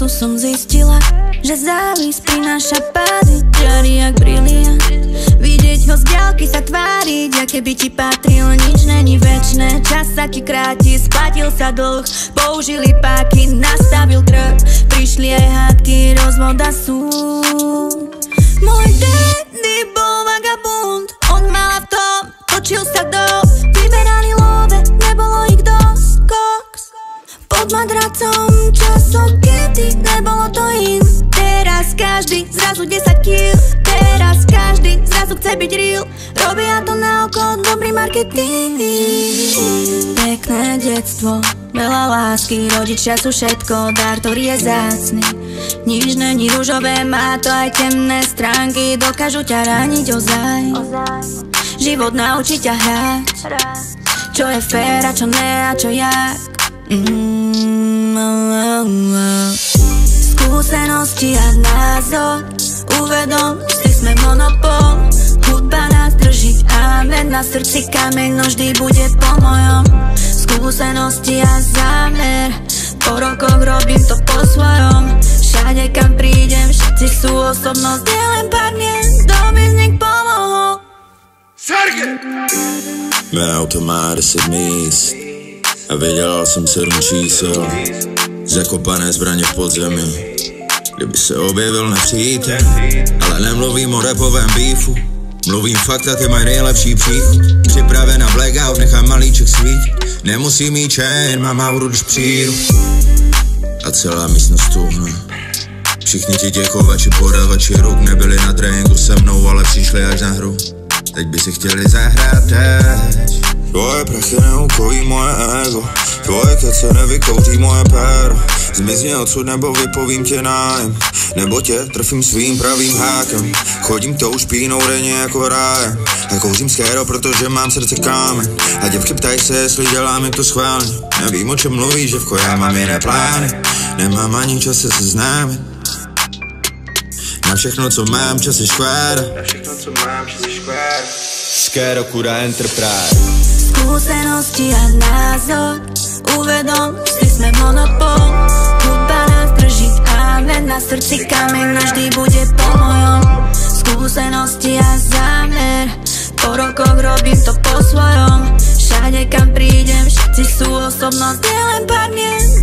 času som zistila, že závisť prináša pády, čiary jak briliant. Vidieť ho z diaľky sa tváriť, aké by ti patrilo, nič není večné. Čas sa ti kráti, splatil sa dlh, použili páky, nastavil krk. Prišli aj hádky, rozvod a súd. Môj daddy bol vagabund, on mal v tom, točil sa do. Vyberali love, nebolo ich dosť, koks. Pod madracom časom, kedy nebolo to in. Teraz každý zrazu 10 kil, teraz každý zrazu chce byť real. Robia to na oko, dobrý marketing. Pekné detstvo, veľa lásky, rodičia sú všetko, dar, ktorý je zácny. Nič není ružové, má to aj temné stránky, dokážu ťa raniť ozaj. Život naučí ťa hrať, čo je fér a čo ne a čo jak. Skúsenosti a názor, uvedom si, sme monopol. Hudba nás drží, amen, na srdci kameň, no vždy bude po mojom. Skúsenosti a zámer, po rokoch robím to po svojom. Všade kam prídem, všetci sú osobnosť, je len pár dnes, kto by z nich pomohol. Mé auto má 10 míst a vydělal jsem 7 čísel. Zakopané zbraně v podzemí, kdyby se objevil nepřítel. Ale nemluvím o rapovém beefu, mluvím fakt a ty mají nejlepší příchod. Připraven na blackout, nechám malíček svítit. Nemusím mít chain, mám auru, když přijdu. A celá místnost tuhne. Všichni ti děkovači, podavači ruk nebyli na tréninku se mnou, ale přišli až na hru. Teď by si chtěli zahrát teď. Tvoje prachy neukojí moje ego, tvoje kece nevykouří moje péro. Zmizni odsud nebo vypovím tě nájem, nebo tě trfím svým pravým hákem. Chodím tou špínou denně jako rájem a kouřím skéro, protože mám srdce kámen. A děvky ptají se, jestli dělám to schválně. Nevím, o čem mluvíš, děvko, já mám jiné plány. Nemám ani čas se seznámit. Na všechno, co mám, čas je škvéra. Skéro, kura, Enterprise. Skúsenosti a názor, uvedom si, sme monopol. Hudba nás drží, amen, na srdci kameň, navždy bude po mojom. Skúsenosti a zámer, po rokoch robím to po svojom. Všade kam prídem, všetci sú osobnosť, je len pár dnes,